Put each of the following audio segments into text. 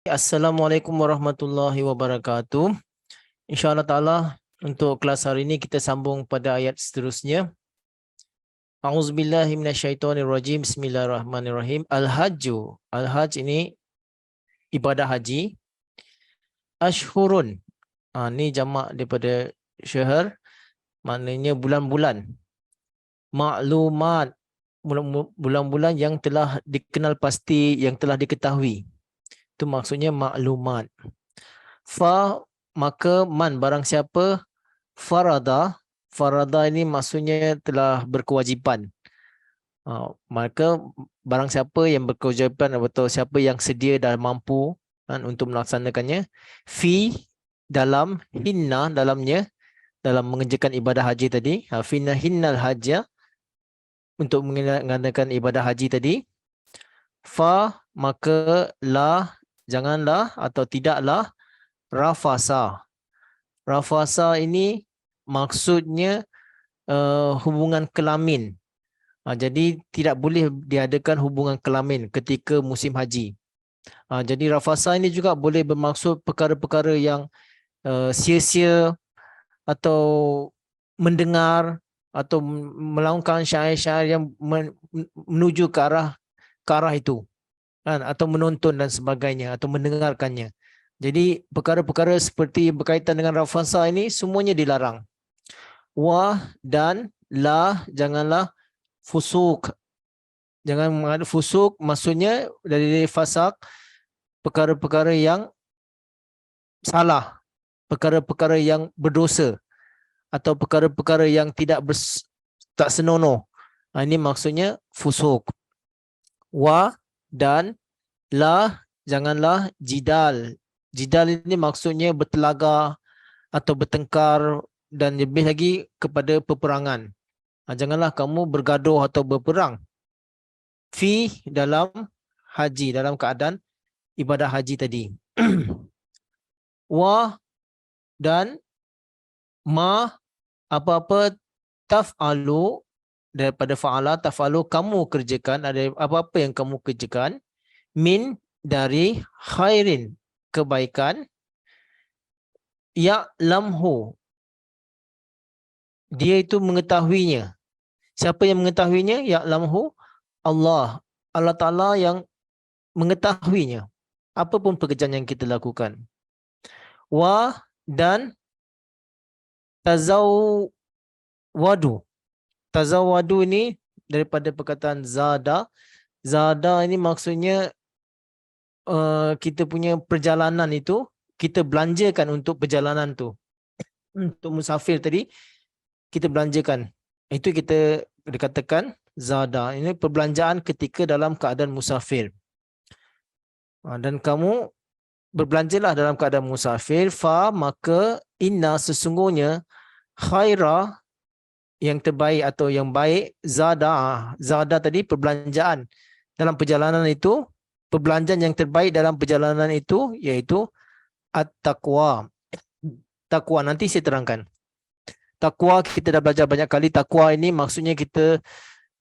Assalamualaikum warahmatullahi wabarakatuh. InsyaAllah ta'ala untuk kelas hari ini kita sambung pada ayat seterusnya. A'udzubillahi minasyaitonirrajim. Bismillahirrahmanirrahim. Al-Hajju. Al-Hajj ini ibadah haji. Ashhurun. Ni jamak daripada syahr. Maknanya bulan-bulan. Maklumat. Bulan-bulan yang telah dikenal pasti, yang telah diketahui. Itu maksudnya maklumat. Maka man barang siapa farada ini maksudnya telah berkewajipan. Maka barang siapa yang berkewajipan atau siapa yang sedia dan mampu untuk melaksanakannya dalam dalam mengerjakan ibadah haji tadi, hinnal hajja, untuk mengadakan ibadah haji tadi, maka janganlah atau tidaklah rafasa. Rafasa ini maksudnya hubungan kelamin. Jadi tidak boleh diadakan hubungan kelamin ketika musim haji. Jadi rafasa ini juga boleh bermaksud perkara-perkara yang sia-sia atau mendengar atau melakukan syair-syair yang menuju ke arah itu, atau menonton dan sebagainya atau mendengarkannya. Jadi perkara-perkara seperti berkaitan dengan rafasa ini semuanya dilarang. Dan janganlah fusuk. Jangan mengadu fusuk, maksudnya dari fasak, perkara-perkara yang salah, perkara-perkara yang berdosa atau perkara-perkara yang tak senonoh. Ini maksudnya fusuk. Dan janganlah jidal. Jidal ini maksudnya bertelaga atau bertengkar dan lebih lagi kepada peperangan. Janganlah kamu bergaduh atau berperang. Dalam haji, dalam keadaan ibadah haji tadi. Dan apa-apa taf'alu, daripada fa'ala taf'alu, kamu kerjakan, ada apa-apa yang kamu kerjakan, dari khairin, kebaikan, ya'lamhu, dia itu mengetahuinya. Siapa yang mengetahuinya? Ya'lamhu, Allah Ta'ala yang mengetahuinya. Apapun pekerjaan yang kita lakukan. Dan tazawwadu ini daripada perkataan zada. Zada ini maksudnya kita punya perjalanan itu, kita belanjakan untuk perjalanan tu. Untuk musafir tadi, kita belanjakan. Itu kita dikatakan zada. Ini perbelanjaan ketika dalam keadaan musafir. Dan kamu berbelanjalah dalam keadaan musafir. Maka inna, sesungguhnya, khaira, yang terbaik atau yang baik, zada tadi perbelanjaan dalam perjalanan itu, perbelanjaan yang terbaik dalam perjalanan itu iaitu at-taqwa. Taqwa nanti saya terangkan. Taqwa kita dah belajar banyak kali. Taqwa ini maksudnya kita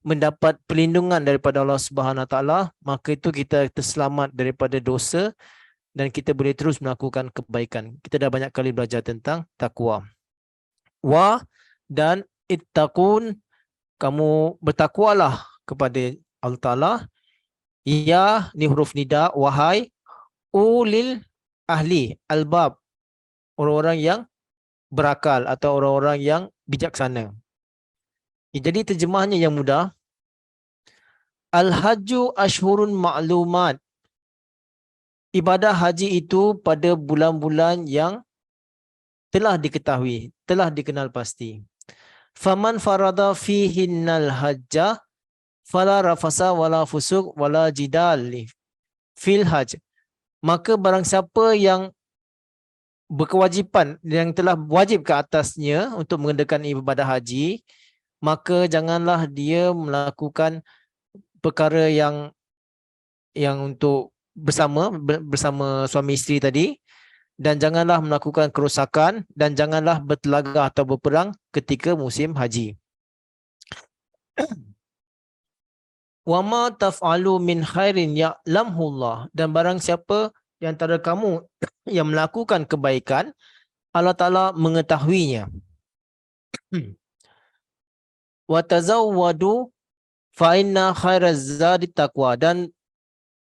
mendapat perlindungan daripada Allah Subhanahu Wa Taala, maka itu kita terselamat daripada dosa dan kita boleh terus melakukan kebaikan. Kita dah banyak kali belajar tentang taqwa. Dan ittaqun, kamu bertakwalah kepada Allah Taala. Ya, ni huruf nida, wahai ulil ahli albab, orang-orang yang berakal atau orang-orang yang bijaksana. Jadi terjemahnya yang mudah. Al-hajju ashhurun ma'lumat. Ibadah haji itu pada bulan-bulan yang telah diketahui, telah dikenal pasti. Faman farada fihinnal hajja fala rafasa wala fusuk wala jidal fil hajj. Maka barang siapa yang berkewajipan, yang telah wajib ke atasnya untuk mengadakan ibadah haji, maka janganlah dia melakukan perkara yang untuk bersama suami isteri tadi, dan janganlah melakukan kerosakan, dan janganlah bertelaga atau berperang ketika musim haji. Wa ma taf'alu min khairin ya'lamhu Allah, dan barang siapa di antara kamu yang melakukan kebaikan, Allah Ta'ala mengetahuinya. Wa tazawwadu fa inna khairaz zadi taqwa, dan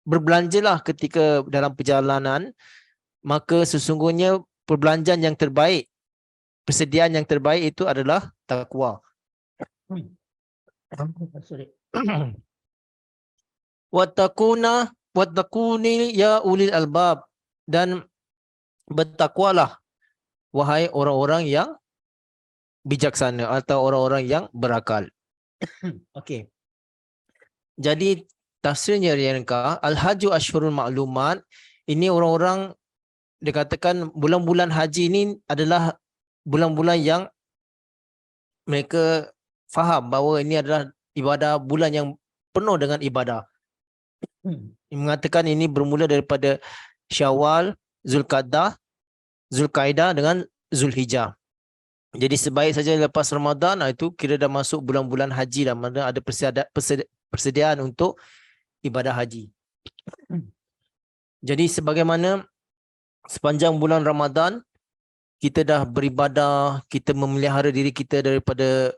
berbelanjalah ketika dalam perjalanan, maka sesungguhnya perbelanjaan yang terbaik, persediaan yang terbaik itu adalah takwa. Sorry. Wattaquni ya ulil albab, dan bertakwalah wahai orang-orang yang bijaksana atau orang-orang yang berakal. Okey. Jadi tafsirnya Rianka, al-hajju asyhurul ma'lumat, ini orang-orang dikatakan bulan-bulan haji ini adalah bulan-bulan yang mereka faham bahawa ini adalah ibadah, bulan yang penuh dengan ibadah. Mengatakan ini bermula daripada Syawal, Zulkaidah dengan Zulhijjah. Jadi sebaik saja lepas Ramadan, itu kira dah masuk bulan-bulan haji, dan mana ada persediaan untuk ibadah haji. Jadi sebagaimana sepanjang bulan Ramadan kita dah beribadah, kita memelihara diri kita daripada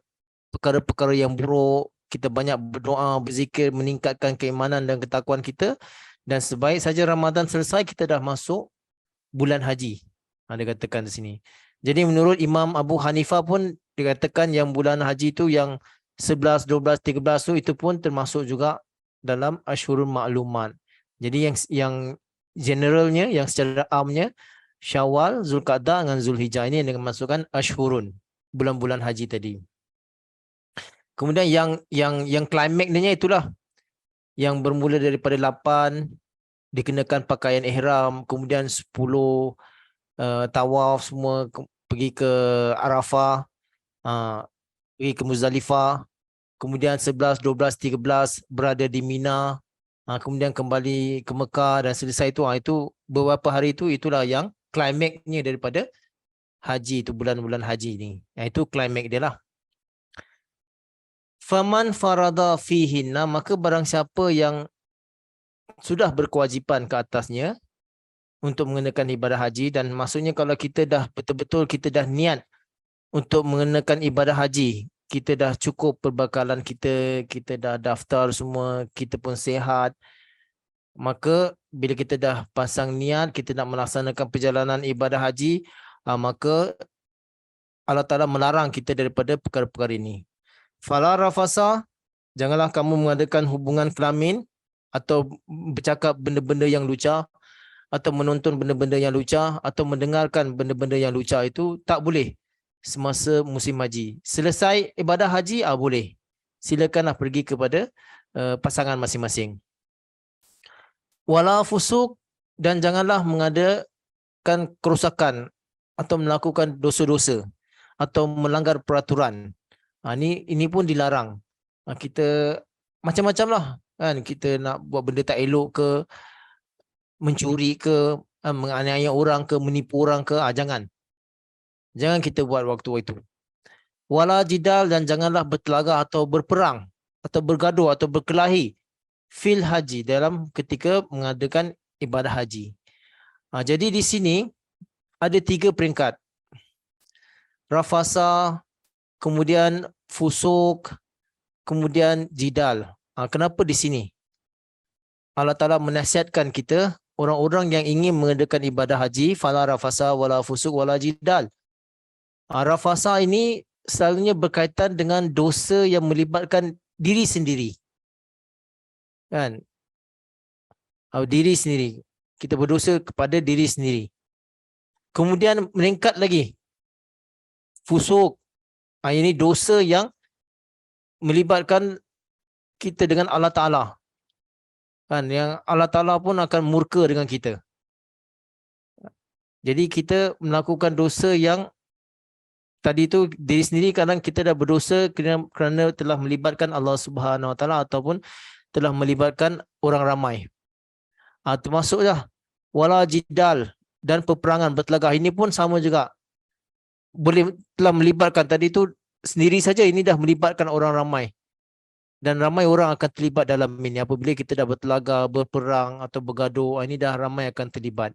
perkara-perkara yang buruk, kita banyak berdoa, berzikir, meningkatkan keimanan dan ketakwaan kita, dan sebaik saja Ramadan selesai kita dah masuk bulan haji. Dia katakan di sini. Jadi menurut Imam Abu Hanifah pun dikatakan yang bulan haji itu yang 11, 12, 13 itu pun termasuk juga dalam Asyhurul Ma'lumat. Jadi yang generalnya, yang secara amnya Syawal, Zulqa'dah dengan Zulhijjah, ini yang dimasukkan Asyhurun, bulan-bulan haji tadi. Kemudian yang klimaknya itulah yang bermula daripada 8 dikenakan pakaian ihram, kemudian 10 tawaf semua, pergi ke Arafah, pergi ke Muzdalifah, kemudian 11, 12, 13 berada di Mina, kemudian kembali ke Mekah dan selesai itu beberapa hari itulah yang klimaknya daripada haji, itu bulan-bulan haji ni. Itu klimak dia lah. Faman farada fihinna, maka barang siapa yang sudah berkewajipan ke atasnya untuk mengenakan ibadah haji, dan maksudnya kalau kita dah betul-betul kita dah niat untuk mengenakan ibadah haji, kita dah cukup perbekalan kita, kita dah daftar semua, kita pun sihat, maka bila kita dah pasang niat kita nak melaksanakan perjalanan ibadah haji, maka Allah Ta'ala melarang kita daripada perkara-perkara ini. Fala rafasa, janganlah kamu mengadakan hubungan kelamin atau bercakap benda-benda yang lucah, atau menonton benda-benda yang lucah, atau mendengarkan benda-benda yang lucah, itu tak boleh semasa musim haji. Selesai ibadah haji, boleh. Silakanlah pergi kepada pasangan masing-masing. Wala fusuk, dan janganlah mengadakan kerosakan atau melakukan dosa-dosa atau melanggar peraturan. Ini pun dilarang. Kita macam-macam lah kan, kita nak buat benda tak elok ke, mencuri ke, menganiaya orang ke, menipu orang ke, jangan kita buat waktu itu. Wala jidal, dan janganlah bertelagah atau berperang atau bergaduh atau berkelahi fil haji, dalam ketika mengadakan ibadah haji. Jadi di sini ada 3 peringkat. Rafasa, kemudian fusuk, kemudian jidal. Kenapa di sini Allah Ta'ala menasihatkan kita, orang-orang yang ingin mengadakan ibadah haji, fala rafasa wala fusuk wala jidal. Rafasa ini selalunya berkaitan dengan dosa yang melibatkan diri sendiri. Kan? Diri sendiri. Kita berdosa kepada diri sendiri. Kemudian meningkat lagi. Fusuk. Ini dosa yang melibatkan kita dengan Allah Ta'ala. Kan? Yang Allah Ta'ala pun akan murka dengan kita. Jadi kita melakukan dosa yang tadi itu diri sendiri, kadang kita dah berdosa kerana telah melibatkan Allah Subhanahu Wa Ta'ala ataupun telah melibatkan orang ramai. Termasuklah wala jidal, dan peperangan, bertelagah. Ini pun sama juga. Boleh telah melibatkan, tadi itu sendiri saja, ini dah melibatkan orang ramai. Dan ramai orang akan terlibat dalam ini. Apabila kita dah bertelaga, berperang atau bergaduh, ini dah ramai akan terlibat.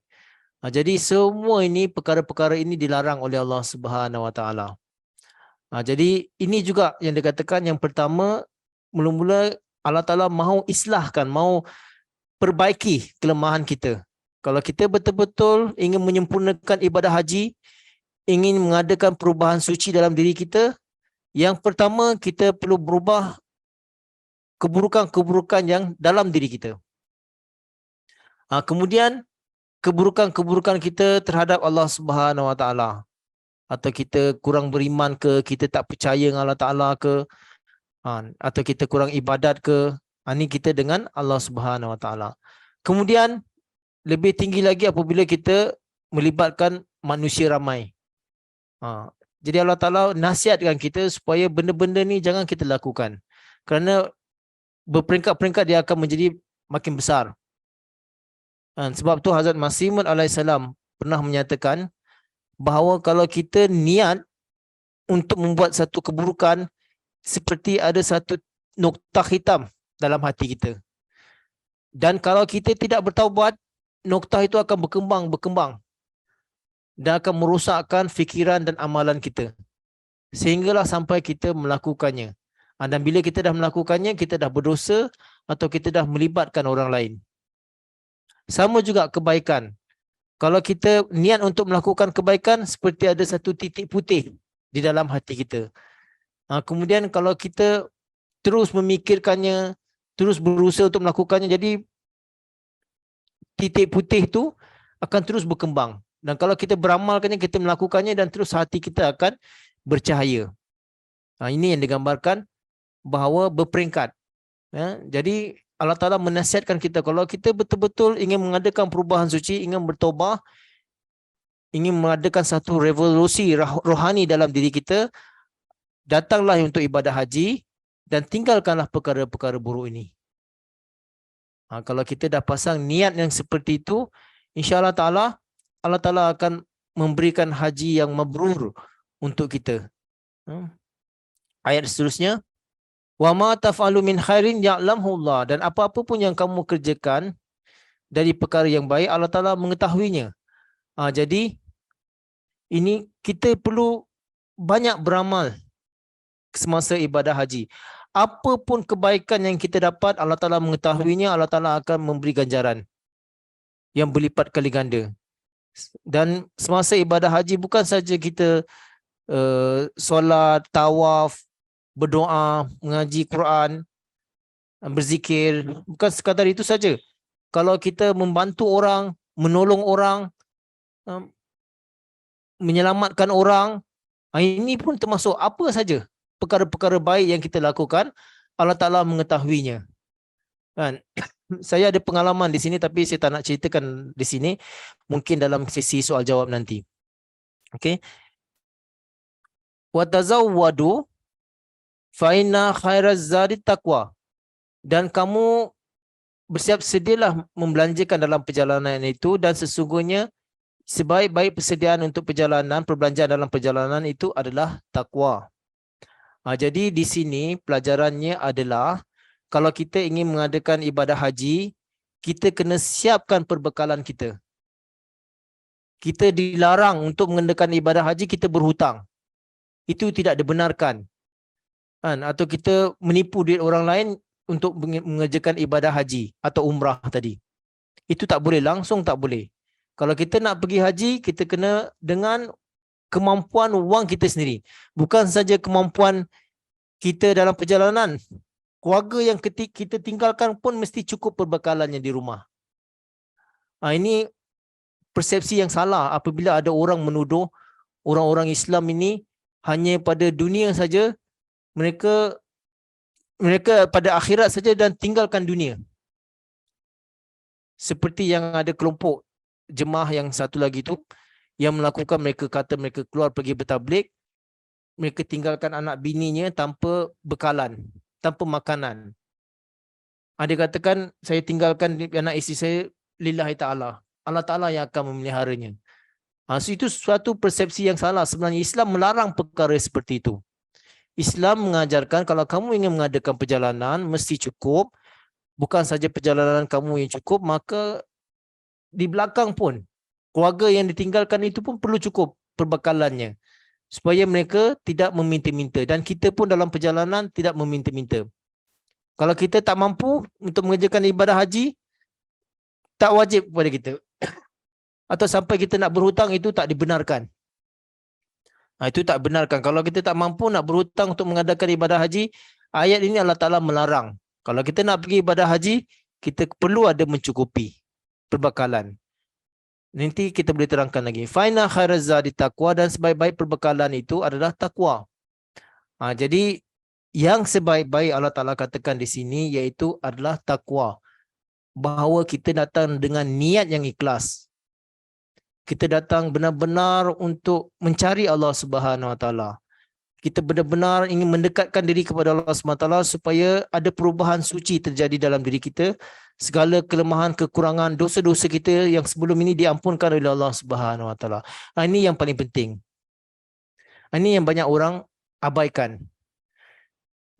Jadi semua ini, perkara-perkara ini dilarang oleh Allah Subhanahu Wa Taala. Jadi ini juga yang dikatakan yang pertama, mula-mula Allah Taala mahu islahkan, mahu perbaiki kelemahan kita. Kalau kita betul-betul ingin menyempurnakan ibadah haji, ingin mengadakan perubahan suci dalam diri kita, yang pertama kita perlu berubah keburukan-keburukan yang dalam diri kita. Kemudian keburukan-keburukan kita terhadap Allah Subhanahu Wa Taala, atau kita kurang beriman ke, kita tak percaya dengan Allah Taala ke, atau kita kurang ibadat ke, ini kita dengan Allah Subhanahu Wa Taala. Kemudian lebih tinggi lagi apabila kita melibatkan manusia ramai. Jadi Allah Taala nasihatkan kita supaya benda-benda ni jangan kita lakukan, kerana berperingkat-peringkat dia akan menjadi makin besar. Sebab tu Hazrat Masih Maud alaihissalam pernah menyatakan bahawa kalau kita niat untuk membuat satu keburukan, seperti ada satu noktah hitam dalam hati kita. Dan kalau kita tidak bertaubat, noktah itu akan berkembang dan akan merosakkan fikiran dan amalan kita, sehinggalah sampai kita melakukannya. Dan bila kita dah melakukannya, kita dah berdosa atau kita dah melibatkan orang lain. Sama juga kebaikan. Kalau kita niat untuk melakukan kebaikan, seperti ada satu titik putih di dalam hati kita. Kemudian kalau kita terus memikirkannya, terus berusaha untuk melakukannya, jadi titik putih itu akan terus berkembang. Dan kalau kita beramalkannya, kita melakukannya, dan terus hati kita akan bercahaya. Ini yang digambarkan bahawa berperingkat. Jadi Allah Ta'ala menasihatkan kita, kalau kita betul-betul ingin mengadakan perubahan suci, ingin bertaubat, ingin mengadakan satu revolusi rohani dalam diri kita, datanglah untuk ibadah haji dan tinggalkanlah perkara-perkara buruk ini. Kalau kita dah pasang niat yang seperti itu, insya-Allah Ta'ala, Allah Ta'ala akan memberikan haji yang mabrur untuk kita. Ayat seterusnya, wa ma taf'alu min khairin ya'lamhu Allah, dan apa-apa pun yang kamu kerjakan dari perkara yang baik, Allah Ta'ala mengetahuinya. Jadi ini kita perlu banyak beramal semasa ibadah haji. Apa pun kebaikan yang kita dapat, Allah Ta'ala mengetahuinya, Allah Ta'ala akan memberi ganjaran yang berlipat kali ganda. Dan semasa ibadah haji bukan saja kita solat, tawaf, berdoa, mengaji Quran, berzikir, bukan sekadar itu saja. Kalau kita membantu orang, menolong orang, menyelamatkan orang, ini pun termasuk apa saja perkara-perkara baik yang kita lakukan, Allah Ta'ala mengetahuinya. Kan? Saya ada pengalaman di sini, tapi saya tak nak ceritakan di sini, mungkin dalam sesi soal jawab nanti. Okey. Wa tazawwadu fa inna khairaz zadi taqwa, dan kamu bersiap sedialah membelanjakan dalam perjalanan itu, dan sesungguhnya sebaik-baik persediaan untuk perjalanan, perbelanjaan dalam perjalanan itu adalah takwa. Jadi di sini pelajarannya adalah, kalau kita ingin mengadakan ibadah haji, kita kena siapkan perbekalan kita. Kita dilarang untuk mengadakan ibadah haji kita berhutang. Itu tidak dibenarkan. Atau kita menipu duit orang lain untuk mengerjakan ibadah haji atau umrah tadi. Itu tak boleh, langsung tak boleh. Kalau kita nak pergi haji, kita kena dengan kemampuan wang kita sendiri. Bukan saja kemampuan kita dalam perjalanan. Keluarga yang kita tinggalkan pun mesti cukup perbekalannya di rumah. Ini persepsi yang salah apabila ada orang menuduh orang-orang Islam ini hanya pada dunia saja, mereka pada akhirat saja dan tinggalkan dunia. Seperti yang ada kelompok jemaah yang satu lagi tu yang melakukan, mereka kata mereka keluar pergi bertablik, mereka tinggalkan anak bininya tanpa bekalan, tanpa makanan. Dia katakan, saya tinggalkan anak isteri saya lillahi ta'ala, Allah Ta'ala yang akan memeliharanya. So itu suatu persepsi yang salah. Sebenarnya Islam melarang perkara seperti itu. Islam mengajarkan kalau kamu ingin mengadakan perjalanan, mesti cukup. Bukan saja perjalanan kamu yang cukup, maka di belakang pun, keluarga yang ditinggalkan itu pun perlu cukup perbekalannya. Supaya mereka tidak meminta-minta. Dan kita pun dalam perjalanan tidak meminta-minta. Kalau kita tak mampu untuk mengerjakan ibadah haji, tak wajib kepada kita. Atau sampai kita nak berhutang, itu tak dibenarkan. Itu tak benarkan. Kalau kita tak mampu nak berhutang untuk mengadakan ibadah haji, ayat ini Allah Ta'ala melarang. Kalau kita nak pergi ibadah haji, kita perlu ada mencukupi perbekalan. Nanti kita boleh terangkan lagi. Faina khairazadi taqwa, dan sebaik-baik perbekalan itu adalah takwa. Jadi yang sebaik-baik Allah Ta'ala katakan di sini iaitu adalah takwa. Bahawa kita datang dengan niat yang ikhlas. Kita datang benar-benar untuk mencari Allah Subhanahu Wa Taala. Kita benar-benar ingin mendekatkan diri kepada Allah Subhanahu Wa Taala supaya ada perubahan suci terjadi dalam diri kita. Segala kelemahan, kekurangan, dosa-dosa kita yang sebelum ini diampunkan oleh Allah Subhanahu Wa Taala. Ini yang paling penting. Ini yang banyak orang abaikan.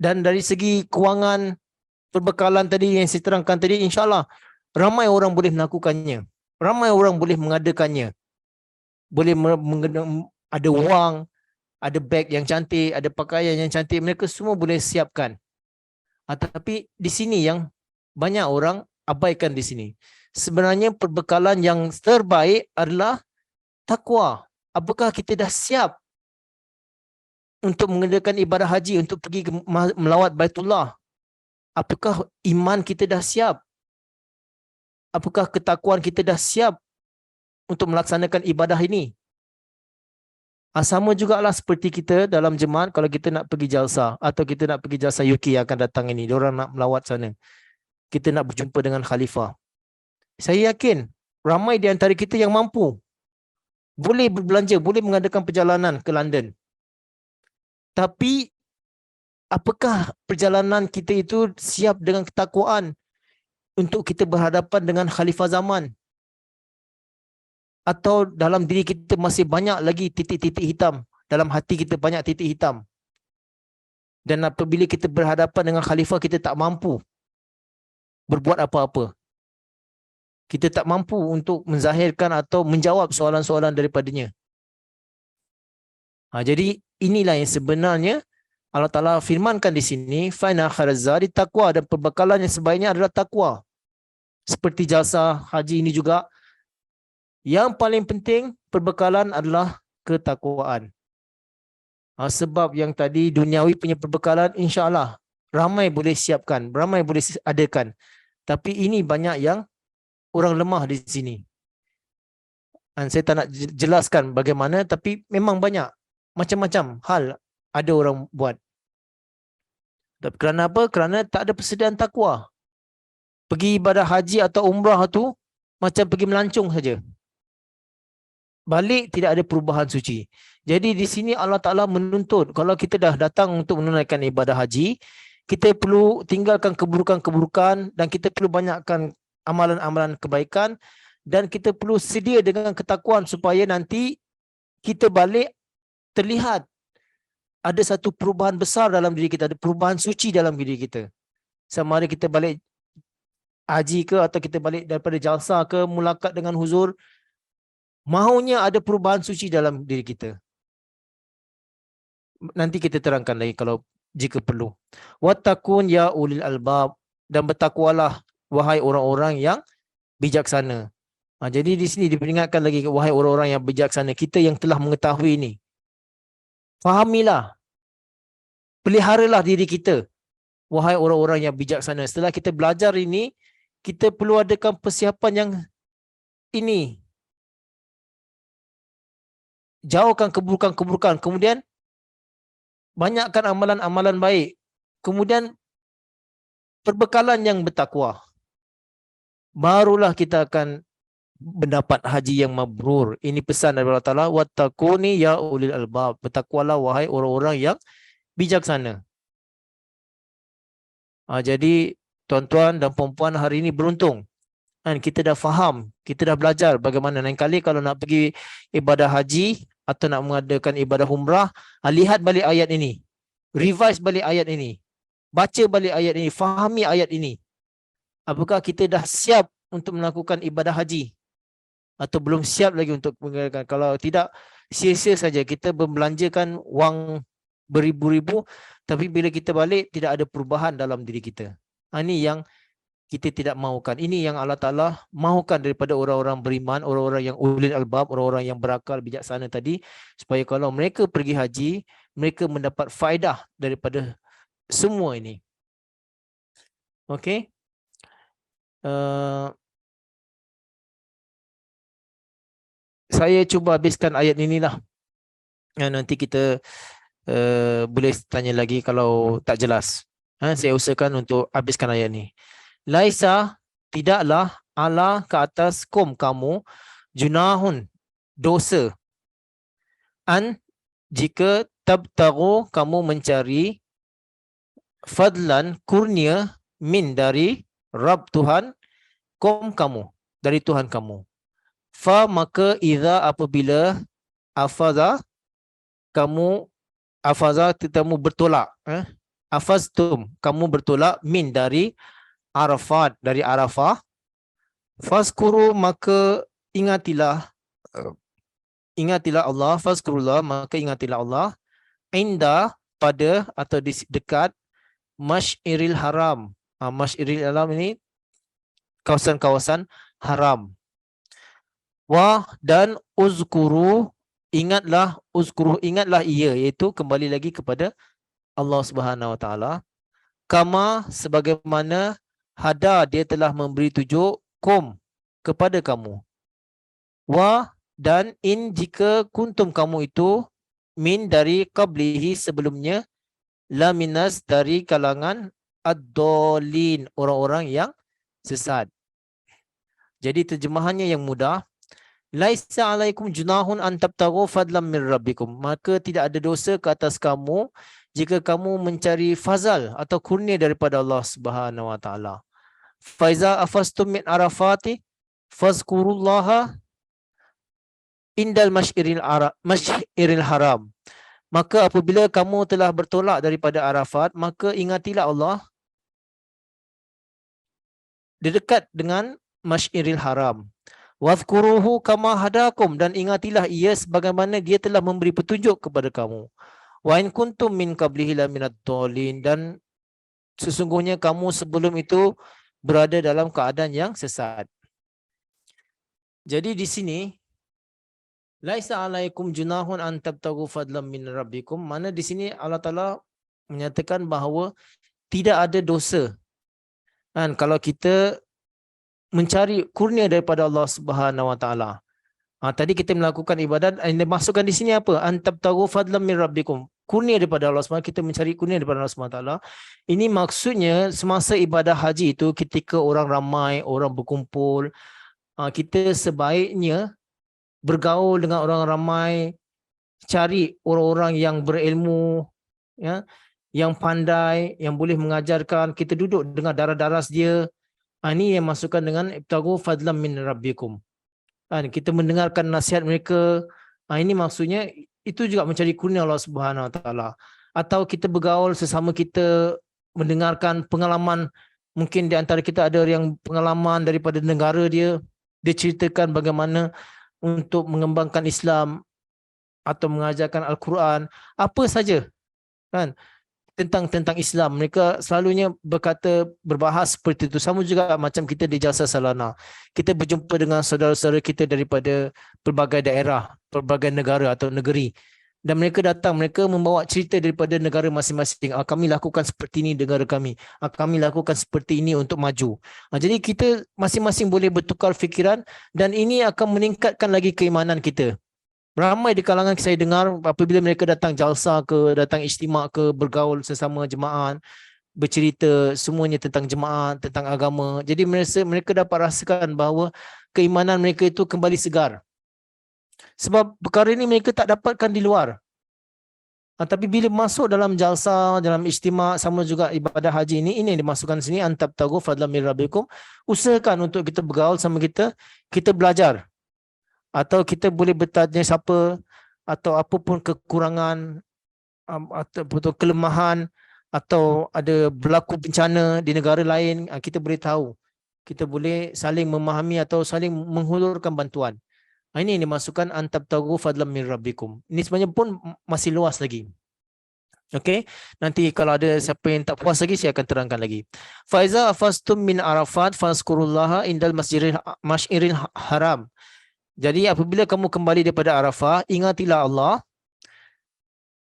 Dan dari segi kewangan, perbekalan tadi yang saya terangkan tadi, insya-Allah ramai orang boleh melakukannya. Ramai orang boleh mengadakannya. Boleh ada wang, ada beg yang cantik, ada pakaian yang cantik, mereka semua boleh siapkan. Tapi di sini yang banyak orang abaikan di sini. Sebenarnya perbekalan yang terbaik adalah takwa. Apakah kita dah siap untuk mengadakan ibadah haji, untuk pergi melawat Baitullah? Apakah iman kita dah siap? Apakah ketakwaan kita dah siap untuk melaksanakan ibadah ini? Sama jugalah seperti kita dalam jemaat, kalau kita nak pergi jalsa atau kita nak pergi jalsa UK yang akan datang ini, diorang nak melawat sana. Kita nak berjumpa dengan khalifah. Saya yakin ramai di antara kita yang mampu. Boleh berbelanja, boleh mengadakan perjalanan ke London. Tapi apakah perjalanan kita itu siap dengan ketakwaan untuk kita berhadapan dengan khalifah zaman? Atau dalam diri kita masih banyak lagi titik-titik hitam, dalam hati kita banyak titik hitam, dan apabila kita berhadapan dengan khalifah, kita tak mampu berbuat apa-apa, kita tak mampu untuk menzahirkan atau menjawab soalan-soalan daripadanya. Jadi inilah yang sebenarnya Allah Ta'ala firmankan di sini, faina khairazadi taqwa, dan perbekalan yang sebaiknya adalah takwa. Seperti jasa haji ini juga, yang paling penting perbekalan adalah ketakwaan. Sebab yang tadi duniawi punya perbekalan, insya-Allah ramai boleh siapkan, ramai boleh adakan. Tapi ini banyak yang orang lemah di sini. Saya tak nak jelaskan bagaimana, tapi memang banyak macam-macam hal ada orang buat. Tapi kerana apa? Kerana tak ada persediaan takwa. Pergi ibadah haji atau umrah tu macam pergi melancong saja. Balik tidak ada perubahan suci. Jadi di sini Allah Ta'ala menuntut, kalau kita dah datang untuk menunaikan ibadah haji, kita perlu tinggalkan keburukan-keburukan, dan kita perlu banyakkan amalan-amalan kebaikan, dan kita perlu sedia dengan ketakwaan supaya nanti kita balik terlihat ada satu perubahan besar dalam diri kita, ada perubahan suci dalam diri kita. Sama ada kita balik haji ke, atau kita balik daripada jalsa ke, mulakat dengan huzur, mahunya ada perubahan suci dalam diri kita. Nanti kita terangkan lagi kalau jika perlu. Wattaqun ya ulil albab, dan bertakwalah wahai orang-orang yang bijaksana. Jadi di sini diperingatkan lagi, wahai orang-orang yang bijaksana, kita yang telah mengetahui ini, fahamilah, peliharalah diri kita, wahai orang-orang yang bijaksana. Setelah kita belajar ini, kita perlu adakan persiapan yang ini. Jauhkan keburukan-keburukan, kemudian banyakkan amalan-amalan baik, kemudian perbekalan yang bertakwa. Barulah kita akan mendapat haji yang mabrur. Ini pesan dari Allah Ta'ala, wattaquni ya ulil albab, bertakwalah wahai orang-orang yang bijaksana. Jadi tuan-tuan dan puan-puan, hari ini beruntung. Kita dah faham, kita dah belajar bagaimana. Lain kali kalau nak pergi ibadah haji atau nak mengadakan ibadah umrah, lihat balik ayat ini. revise balik ayat ini. Baca balik ayat ini, fahami ayat ini. Apakah kita dah siap untuk melakukan ibadah haji? Atau belum siap lagi untuk mengerjakan? Kalau tidak, sia-sia saja kita membelanjakan wang beribu-ribu, tapi bila kita balik tidak ada perubahan dalam diri kita. Ini yang kita tidak mahukan. Ini yang Allah Ta'ala mahukan daripada orang-orang beriman, orang-orang yang ulil albab, orang-orang yang berakal bijaksana tadi, supaya kalau mereka pergi haji, mereka mendapat faedah daripada semua ini. Okey. Saya cuba habiskan ayat inilah. Nanti kita boleh tanya lagi kalau tak jelas. Saya usahakan untuk habiskan ayat ni. Laisa, tidaklah ala ke atas kamu junahun, dosa. An, jika tabtagu, kamu mencari fadlan, kurnia, min, dari Rabb, Tuhan, kamu, dari Tuhan kamu. Fa, maka idza, apabila afaza, kamu bertolak, afaztum, kamu bertolak, min, dari Arafat, dari Arafah. Fazkuru, maka ingatilah Allah, fazkurullah, maka ingatilah Allah, inda, pada atau di dekat Masy'iril Haram. Masy'iril Haram ini kawasan-kawasan haram. Wa, dan uzkuru, ingatlah ia, iaitu kembali lagi kepada Allah Subhanahu Wa Taala. Kama, sebagaimana hada, dia telah memberi tunjuk, kepada kamu. Wa, dan in, jika kuntum kamu itu, min, dari qablihi, sebelumnya, la minas, dari kalangan ad-dolin, orang-orang yang sesat. Jadi terjemahannya yang mudah. Laisa alaikum junahun an tabtaghu fadlan min rabbikum. Maka tidak ada dosa ke atas kamu jika kamu mencari fazal atau kurnia daripada Allah Subhanahu Wa Taala. Faiza afastum min arafati fazkurullaha indal masy'iril haram. Maka apabila kamu telah bertolak daripada Arafat, maka ingatilah Allah di dekat dengan Masy'iril Haram. Wazkuruhu kama hadakum, dan ingatilah ia sebagaimana dia telah memberi petunjuk kepada kamu. Wa in kuntum min qablihi la minad dhalin, dan sesungguhnya kamu sebelum itu berada dalam keadaan yang sesat. Jadi di sini laisa alaikum junahun an tabtaghu fadlan min rabbikum, mana di sini Allah Taala menyatakan bahawa tidak ada dosa kan kalau kita mencari kurnia daripada Allah Subhanahu Wa Taala. Tadi kita melakukan ibadat, yang dimasukkan di sini apa? An tabtaghu fadlan min rabbikum. Kurnia daripada Allah Subhanahu, kita mencari kurnia daripada Allah Subhanahu Taala. Ini maksudnya semasa ibadah haji itu, ketika orang ramai, orang berkumpul, kita sebaiknya bergaul dengan orang ramai, cari orang-orang yang berilmu, ya, yang pandai, yang boleh mengajarkan. Kita duduk dengan daras-daras dia. Ini yang masukkan dengan ibtaghu fadlan min rabbikum. Kita mendengarkan nasihat mereka. Ini maksudnya itu juga mencari kurnia Allah Subhanahu Wa Taala. Atau kita bergaul sesama kita, mendengarkan pengalaman. Mungkin di antara kita ada yang pengalaman daripada negara dia. Dia ceritakan bagaimana untuk mengembangkan Islam atau mengajarkan Al-Quran, apa saja kan tentang Islam. Mereka selalunya berbahas seperti itu. Sama juga macam kita di Jalsa Salana. Kita berjumpa dengan saudara-saudara kita daripada pelbagai daerah, pelbagai negara atau negeri. Dan mereka datang, mereka membawa cerita daripada negara masing-masing. Kami lakukan seperti ini negara kami. Kami lakukan seperti ini untuk maju. Jadi kita masing-masing boleh bertukar fikiran, dan ini akan meningkatkan lagi keimanan kita. Ramai di kalangan saya dengar apabila mereka datang jalsa ke, datang istimak ke, bergaul sesama jemaah, bercerita semuanya tentang jemaah, tentang agama. Jadi mereka dapat rasakan bahawa keimanan mereka itu kembali segar. Sebab perkara ini mereka tak dapatkan di luar. Tapi bila masuk dalam jalsa, dalam istimak, sama juga ibadah haji ini yang dimasukkan sini, antabtagu fadlan min rabbikum. Usahakan untuk kita bergaul sama kita belajar. Atau kita boleh bertanya siapa, atau apapun kekurangan, atau kelemahan atau ada berlaku bencana di negara lain, kita boleh tahu. Kita boleh saling memahami atau saling menghulurkan bantuan. Ini yang dimasukkan antabtagu fadlam min rabbikum. Ini sebenarnya pun masih luas lagi. Okey, nanti kalau ada siapa yang tak puas lagi, saya akan terangkan lagi. Faiza afastum min Arafat fazkurullaha indal masjidil haram. Jadi apabila kamu kembali daripada Arafah, ingatilah Allah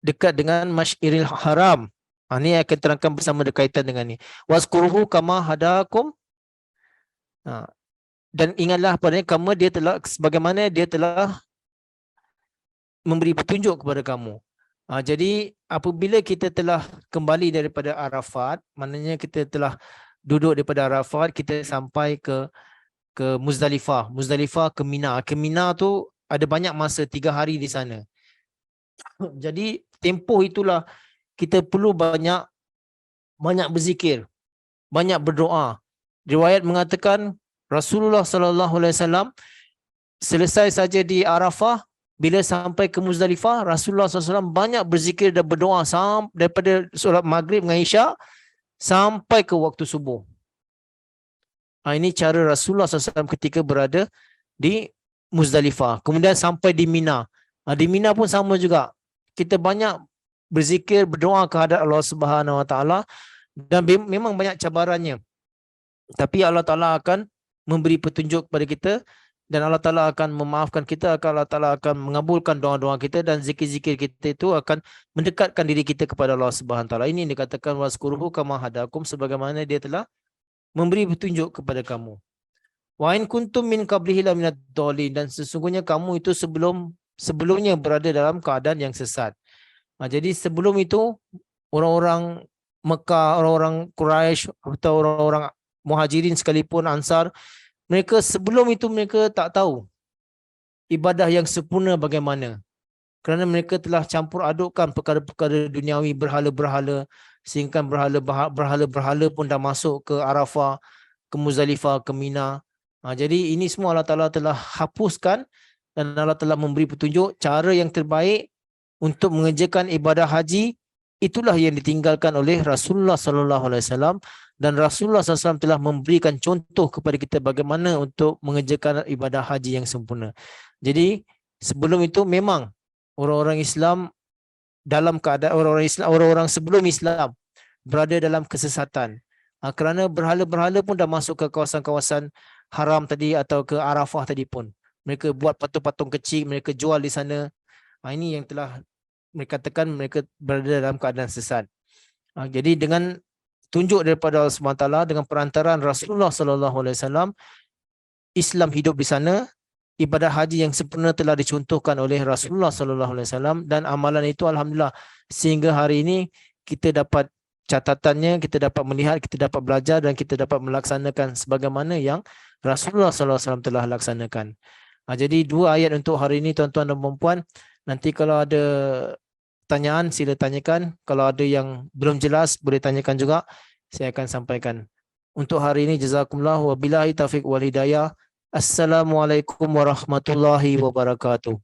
dekat dengan Masjidil Haram. Ini akan terangkan bersama berkaitan dengan ni. Wazkuruhu kama hadakum. Dan ingatlah padanya kamu dia telah sebagaimana dia telah memberi petunjuk kepada kamu. Jadi apabila kita telah kembali daripada Arafat, maknanya kita telah duduk daripada Arafat, kita sampai ke Muzdalifah. Muzdalifah ke Mina. Ke Mina tu ada banyak masa, 3 hari di sana. Jadi tempoh itulah kita perlu banyak berzikir, banyak berdoa. Riwayat mengatakan Rasulullah sallallahu alaihi wasallam selesai saja di Arafah, bila sampai ke Muzdalifah, Rasulullah SAW banyak berzikir dan berdoa daripada solat maghrib dengan isyak sampai ke waktu subuh. Ini cara Rasulullah SAW ketika berada di Muzdalifah. Kemudian sampai di Mina. Di Mina pun sama juga. Kita banyak berzikir, berdoa kehadap Allah Subhanahu Wa Taala, dan memang banyak cabarannya. Tapi Allah Taala akan memberi petunjuk kepada kita, dan Allah Ta'ala akan memaafkan kita, Allah Ta'ala akan mengabulkan doa-doa kita, dan zikir-zikir kita itu akan mendekatkan diri kita kepada Allah Subhanahu Wa Taala. Ini yang dikatakan wazkuruhu kama hadakum, sebagaimana dia telah memberi petunjuk kepada kamu. Wa in kuntum min qablihi la minad dhalin, dan sesungguhnya kamu itu sebelumnya berada dalam keadaan yang sesat. Jadi sebelum itu orang-orang Mekah, orang-orang Quraisy atau orang-orang Muhajirin sekalipun, Ansar, mereka sebelum itu mereka tak tahu ibadah yang sempurna bagaimana. Kerana mereka telah campur adukkan perkara-perkara duniawi, berhala-berhala, sehingga berhala-berhala pun dah masuk ke Arafah, ke Muzdalifah, ke Mina. Jadi ini semua Allah Ta'ala telah hapuskan, dan Allah telah memberi petunjuk cara yang terbaik untuk mengerjakan ibadah haji. Itulah yang ditinggalkan oleh Rasulullah sallallahu alaihi wasallam, dan Rasulullah SAW telah memberikan contoh kepada kita bagaimana untuk mengerjakan ibadah haji yang sempurna. Jadi sebelum itu memang orang-orang Islam dalam keadaan orang-orang sebelum Islam berada dalam kesesatan. Kerana berhala-berhala pun dah masuk ke kawasan-kawasan haram tadi atau ke Arafah tadi pun. Mereka buat patung-patung kecil, mereka jual di sana. Ini yang telah mereka katakan mereka berada dalam keadaan sesat. Jadi dengan tunjuk daripada Allah SWT, dengan perantaraan Rasulullah SAW, Islam hidup di sana. Ibadah haji yang sempurna telah dicontohkan oleh Rasulullah SAW, dan amalan itu alhamdulillah sehingga hari ini kita dapat catatannya, kita dapat melihat, kita dapat belajar, dan kita dapat melaksanakan sebagaimana yang Rasulullah SAW telah laksanakan. Jadi 2 ayat untuk hari ini, tuan-tuan dan puan-puan. Nanti kalau ada pertanyaan, sila tanyakan. Kalau ada yang belum jelas, boleh tanyakan juga. Saya akan sampaikan. Untuk hari ini, jazakumullah wa billahi taufiq wal hidayah. Assalamualaikum warahmatullahi wabarakatuh.